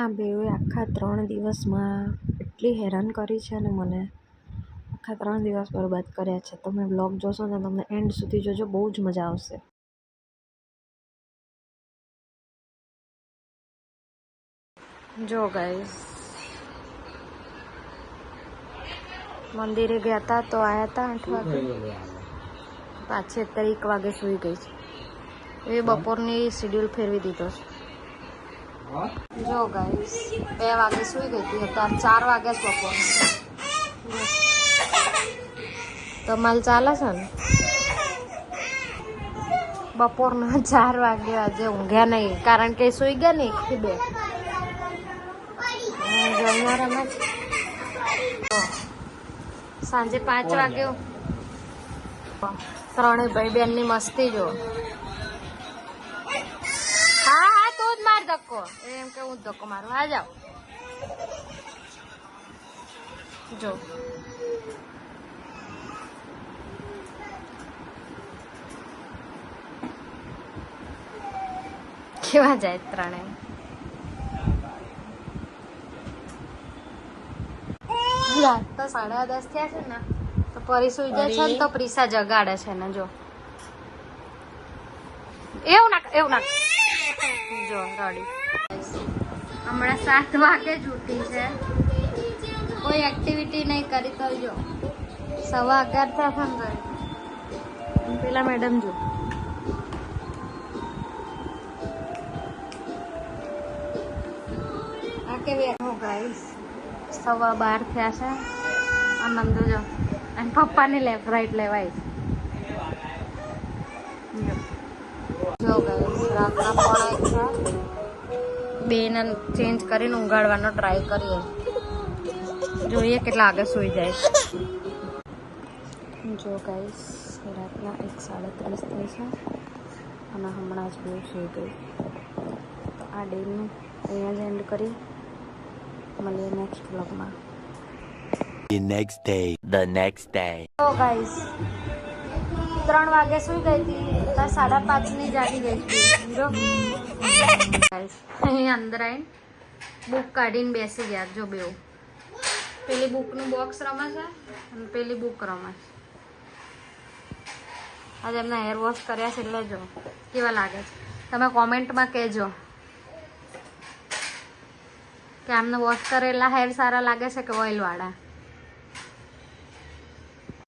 આ બેઉએ આખા 3 દિવસમાં એટલી હેરાન કરી છે ને મને, આખા 3 દિવસ બરબાદ કર્યા છે. તમે વ્લોગ જોશો ને તમને એન્ડ સુધી જોજો, બહુ જ મજા આવશે. જો ગાઈસ, મંદિરે ગયા હતા તો આયા હતા 8 વાગે, પાછી અત્યારે 1 વાગે સુઈ ગઈ છે. એ બપોરની શેડ્યુલ ફેરવી દીધો છે. જો ગાઈસ, 2 વાગે સુઈ ગઈ હતી, અત્યારે 4 વાગે જ બપોર. તમાલ ચાલે છે ને? બપોરના 4 વાગે આજે ઊંઘ્યા નહીં, કારણ કે સુઈ ગયા ને 1 થી 2. સાંજે 5 વાગે 3 ભાઈ બેન ની મસ્તી જો. હા તું જ માર ધક્કો, એમ કે હું ધક્કો મારું. હા જાઓ. જો કેવા જાય 3. રાત તો 10:30 થયા છે ને, તો પરી સુઈ જાય છે ને તો પ્રિસા જગાડે છે ને. જો એવું ના જો રડી. હમણાં 7 વાગે જ ઉઠી છે, કોઈ એક્ટિવિટી નહીં કરી તો જો 11:15 થયા છે ને. પેલા મેડમ જો આ કેવી ગાઈસ, 12:15 થયા છે. આનંદો જો અને પપ્પાની લેફ્ટ રાઈટ લેવાય. જો ગાઈસ, રાતના 1:30 બેને ચેન્જ કરીને ઊંઘાડવાનો ટ્રાય કરીએ, જોઈએ કેટલા આગળ સુઈ જાય. જો ગાઈસ, રાતના 1:37 થઈ છે અને હમણાં જ બહુ સુઈ ગઈ. તો આ ડેનું અહીંયા જ એન્ડ કરી, મળીએ નેક્સ્ટ વ્લોગમાં. The next day. તો ગાઈસ, 3 વાગે સુઈ ગઈ હતી, ત્યાં 5:30 જાગી ગઈ હતી. જો ગાઈસ, અહીં અંદર આવીને બુક કાઢીને બેસી ગયા. જો બેઉ, પેલી બુકનું બોક્સ રમે છે અને પેલી બુક રમે છે. આજે એમના હેર વોશ કર્યા છે એટલે જો કેવા લાગે છે. તમે કોમેન્ટમાં કહેજો કે આમને વોશ કરેલા હેર સારા લાગે છે કે ઓઇલ વાળા.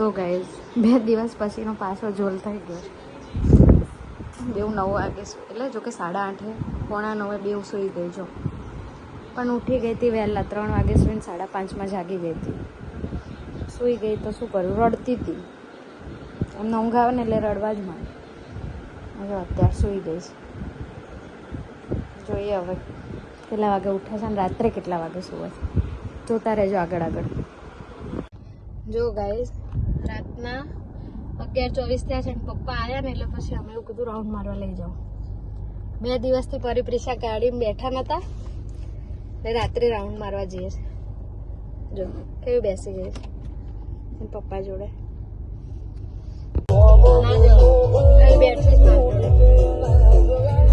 તો ગાઈસ, 2 દિવસ પછીનો પાછો જોલ થઈ ગયો. બેઉ 9 વાગે એટલે જો કે 8:30 9:45 બેઉ સુઈ ગઈ. જો પણ ઉઠી ગઈ હતી વહેલા, 3 વાગે સુઈને 5:30 જાગી ગઈ હતી. સુઈ ગઈ તો શું કરું, રડતી હતી. એમને ઊંઘ આવે ને એટલે રડવા જ માંડે. હવે અત્યારે સુઈ ગઈ છે. જોઈએ હવે કેટલા વાગે ઉઠે છે અને રાત્રે કેટલા વાગે સુવે છે. જોતા રહેજો આગળ. જો ગાઈસ, રાતના 11:24 થયા છે. પપ્પા આવ્યા ને એટલે પછી અમે એવું કીધું રાઉન્ડ મારવા લઈ જાઓ. 2 દિવસથી પરિપ્રિશા ગાડીમાં બેઠા નતા એટલે રાત્રે રાઉન્ડ મારવા જઈએ છે. જો કેવી બેસી ગઈ છે પપ્પા જોડે.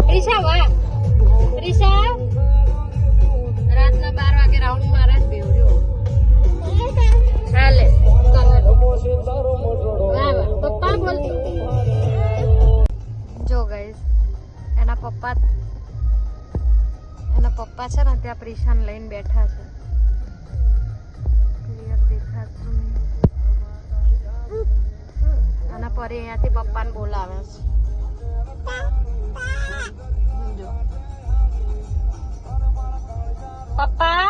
પ્રિશા વાહ, પ્રિશા રાતના 12 વાગે રાઉન્ડ મારે જ બેવ. જો હાલે પપ્પા બોલ. જો ગાઈસ, એના પપ્પા છે ને ત્યાં પ્રિશાને લઈને બેઠા છે. ક્લિયર દેખાતું નહીં. અને પરી અહીંયાથી પપ્પાને બોલાવે છે. જો પપ્પા.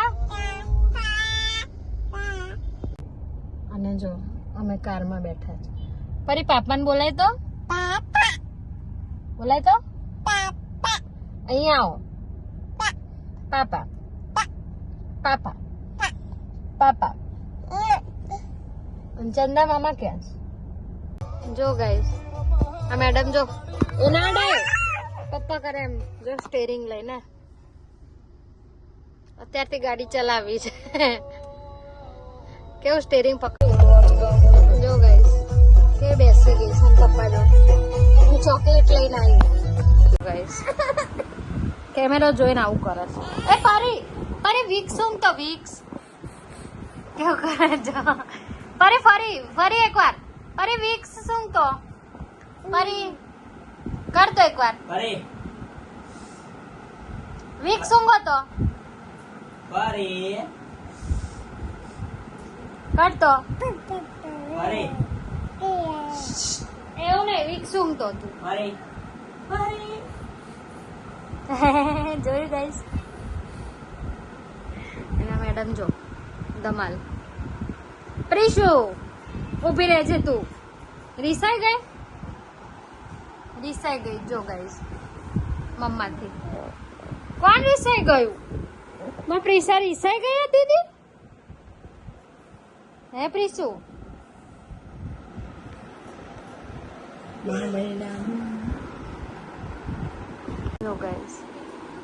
અને જો અમે કારમાં બેઠા છે. પરી પાપાને બોલાય તો, બોલાય તો અહીંયા આવો. પાપા પાપા પાપા. ચંદા મામા ક્યાં છે? જો ગાઈસ, આ મેડમ જો ઉનાળે પપ્પા કરે એમ, જો સ્ટેરિંગ લઈને અત્યારથી ગાડી ચલાવી છે. કેવું સ્ટેરિંગ પકડ. જો ગાઈસ, કે બેસી ગઈ છે પપ્પા જો. હું ચોકલેટ લઈને આવી ગાઈસ. કેમેરો જોઈને આવું કરે છે. એ પરી વિક્સ ઊંઘ તો વિક્સ કેવું કરે જો. ફરી એકવાર પરી વિક્સ ઊંઘ તો પરી કર તો એકવાર વિક્સ ઊંઘો તો કર તો એવું નહીં વિક્સ ઊંઘ તો તું જોયું ગાઈસ એના મેડમ જો ધમાલ. પ્રીશુ ઊભી રહે છે તું. રીસાઈ ગઈ જો ગાઈસ મમ્માથી. કોણ રીસાઈ ગયું? માં પ્રીશા રીસાઈ ગઈ દીદી? હે પ્રીશુ? જો ગાઈસ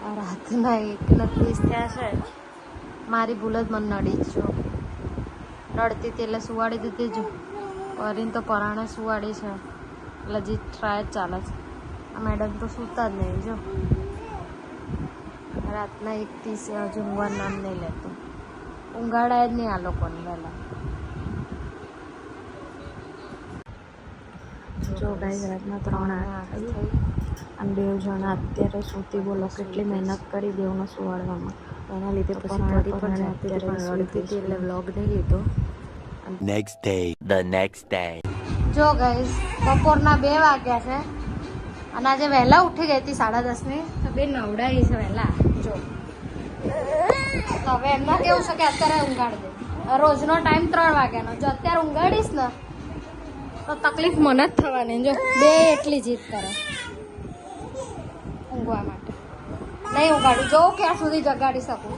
આ રાતના 1:30 થયા છે. મારી ભૂલ જ મને નડી જ જો. રડતી હતી એટલે સુવાડી દીધી જો. પરીને તો પરાણે સુવાડી છે એટલે હજી ટ્રાય જ ચાલે છે. આ મેડમ તો સૂતા જ નહીં જો. રાતના 1:30 હજુ ઊંઘવાનું નામ નહીં લેતું. ઊંઘાડાય જ નહીં આ લોકોને વહેલા. જો ગાઈસ રાતના 3:08 થઈ અને 2 જણા અત્યારે સૂતી. બોલો કેટલી મહેનત કરી બેઉને સુવાડવામાં. એના લીધે પછી અત્યારે રડતી હતી એટલે વ્લોગ નહીં લીધો. The next day. જો ગાઈસ બપોરના 2 વાગ્યા છે અને આજે વહેલા ઉઠી ગઈ હતી 10:30 તો બે નવડાવી છે વહેલા જો. તો હવે એમના કેવું છે કે અત્યારે ઊંઘાડી દે. રોજનો ટાઈમ 3 વાગ્યાનો. જો અત્યારે ઊંઘાડીશ ને તો તકલીફ મને જ થવાની. જો બે એટલી જીદ કરે ઊંઘવા માટે. નહીં ઊંઘાડું જો ક્યાં સુધી જગાડી શકું.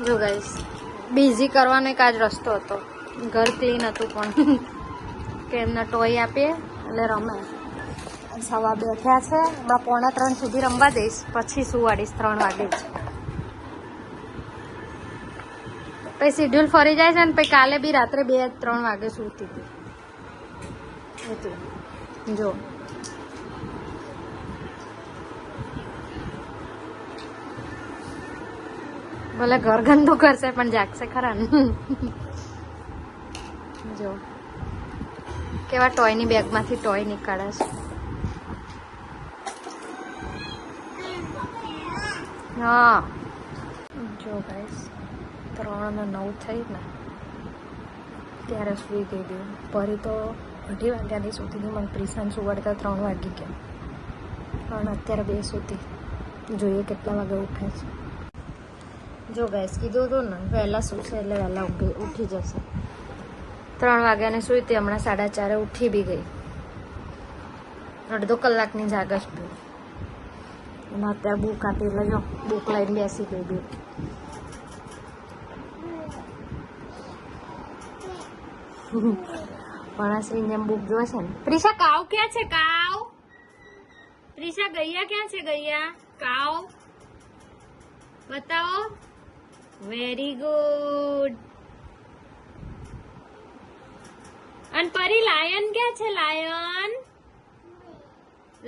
જો ગાઈસ બિઝી કરવાનો એક આજ રસ્તો હતો. ઘર ક્લીન હતું પણ કે એમને ટોય આપીએ એટલે રમે. 2:15 થયા છે. હમણાં 2:45 સુધી રમવા દઈશ પછી સુવાડીશ 3 વાગે જ. પછી શિડ્યુલ ફરી જાય છે ને પછી કાલે બી રાત્રે 2-3 વાગે સૂતી હતી એટલે જો. ભલે ઘર ગંદુ કરશે પણ જાગશે ખરા ને. જો કેવા ટોયની બેગમાંથી ટોય નીકાળે છે. હા જો ગાઈસ 3:09 થઈ ને ત્યારે સૂઈ ગઈ હતી. પરી તો 2 વાગ્યાથી સૂતી હતી. મને પ્રિશાન સુવાડતા 3 વાગી ગયા પણ અત્યારે 2 સૂતી. જોઈએ કેટલા વાગે ઉઠે છે. જો ગાઈસ કીધું હતું ને વહેલા સૂશે એટલે વહેલા ઉઠી જશે. 3 વાગ્યાને સૂઈ હતી. હમણાં 4:30 ઉઠી બી ગઈ. અડધો કલાકની જાગશ બી. અને અત્યારે બુક આપી એટલે જો બુક લઈને બેસી ગઈ બી. ભણાશ્રી જેમ બુક જોવે છે ને. પ્રિશા કાવ ક્યાં છે? કાવ પ્રિશા ગૈયા ક્યાં છે? ગૈયા કાવ બતાવો. Very good. અને પરી લાયન ક્યાં છે?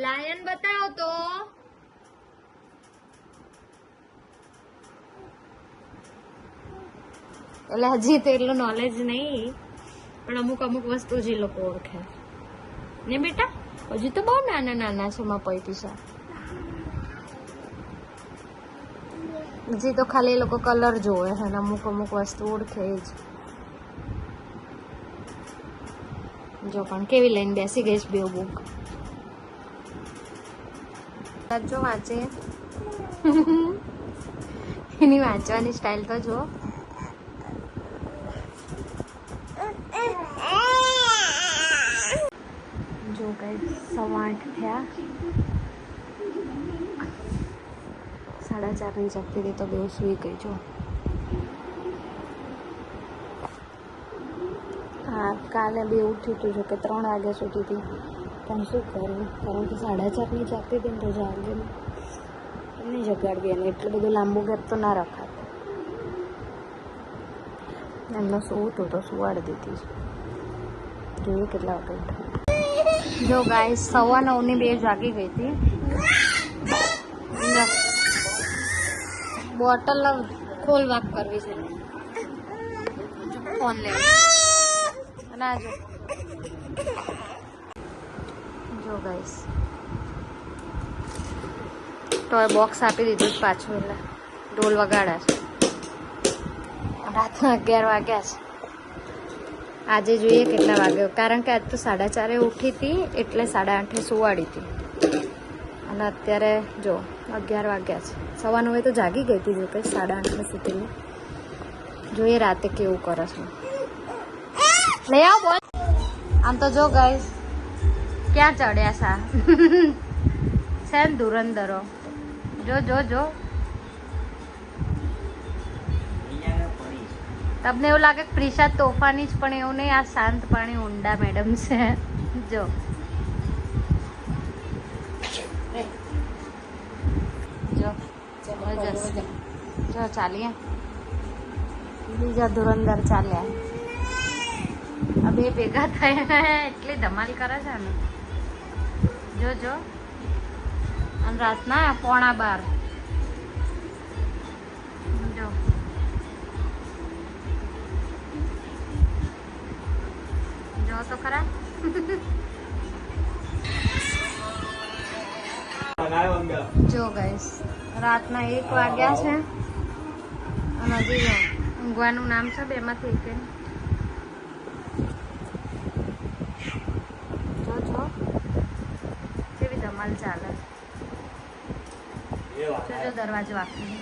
લાયન બતાવો તો. એટલે હજી તો એટલું નોલેજ નહીં પણ અમુક વસ્તુ જ એ લોકો ઓળખે ને બેટા. હજી તો બહુ નાના છે માં પૈસા. હજી તો ખાલી એ લોકો કલર જોવે છે અને અમુક વસ્તુ ઓળખે જ. જો પણ કેવી લઈને બેસી ગઈ છે બે બુક. જો વાંચે એની વાંચવાની સ્ટાઇલ તો જો. જો ગાઈસ 8:15 થયા. 4:30 જાગતી હતી તો બે સૂઈ ગઈ જો. હા કાલે બે ઉઠી હતું જો કે 3 વાગ્યા સુધી હતી પણ શું કરવું કારણ કે 4:30 જાગતી હતી ને તો જાગે નહીં જગાડવી. અને એટલું બધું લાંબુ ગેપ તો ના રખાય. એમનો સૂવું હતું તો સુવાડી દીધી. જોઈએ કેટલા વાગે ઉઠે. જો ગાઈસ 9:15 ની 2 જાગી ગઈ હતી. બોટલ ખોલ વાક કરવી છે. ફોન લેવા અને આ જો ગાઈસ તો બોક્સ આપી દીધું પાછું એટલે ઢોલ વગાડ્યા છે. રાતના 11 વાગ્યા છે. આજે જોઈએ કેટલા વાગ્યો, કારણ કે આજ તો 4:30 ઉઠી હતી એટલે 8:30 સુવાડી હતી અને અત્યારે જો 11 વાગ્યા છે. 9:15 તો જાગી ગઈ હતી, જો કે 8:30 સુધીની. જોઈએ રાતે કેવું કરે છે. લઈ આવ બોલ. આમ તો જો ગાઈસ ક્યાં ચડ્યા સા છે ને ધુરંધરો. જો જો જો તમને એવું લાગે કે પ્રિશા તોફાની જ, પણ એવું નહીં. આ શાંત પાણી ઊંડા મેડમ છે. જો જો જબરજસ્ત. જો ચાલીએ બીજા ધુરંધર ચાલ્યા. આ બે ભેગા થયા એટલી ધમાલ કરે છે ને. જો જો અને રાતના 11:15 જો જો તો ખરા. જો ગાઈસ રાતના 1 વાગ્યા છે અને હજી જો ઊંઘવાનું નામ છે બેમાંથી એક. જો જો કેવી ધમાલ ચાલે. જો દરવાજો આપી.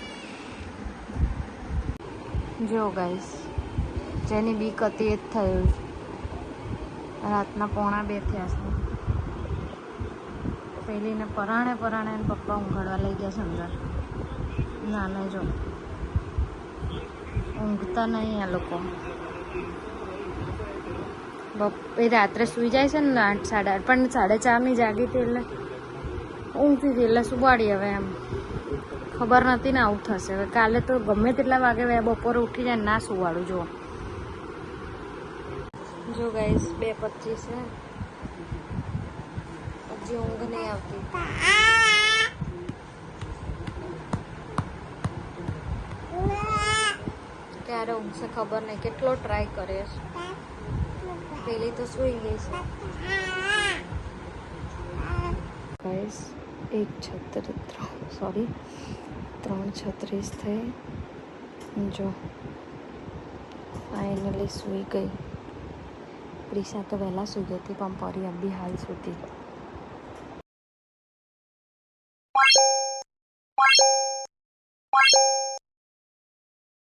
જો ગાઈસ જેની બીક હતી એ જ થયું. રાતના 1:45 થયા છે. પેલીને પરાણે એને પપ્પા ઊંઘાડવા લઈ ગયા છે અંદર. ના ના જો ઊંઘતા નહીં આ લોકો. એ રાત્રે સૂઈ જાય છે ને 8, 8:30, પણ 4:30 જાગી હતી એટલે ઊંઘતી હતી એટલે સુવાડી. હવે એમ ખબર નથી ને આવું થશે. હવે કાલે તો ગમે તેટલા વાગે બપોરે ઉઠી જાય ના સુવાડું. જો ગાઈસ 2:25 છે, હજી ઊંઘ નહીં આવતી. ક્યારે ઊંઘશે ખબર નહીં. કેટલો ટ્રાય કરે છે. પેલી તો સૂઈ ગઈ છે. ગાઈસ 3:36 થઈ. જો ફાઇનલી સૂઈ ગઈ. પ્રિશા તો વહેલા સૂઈ ગઈ હતી પણ પરી અભી હાલ સૂતી.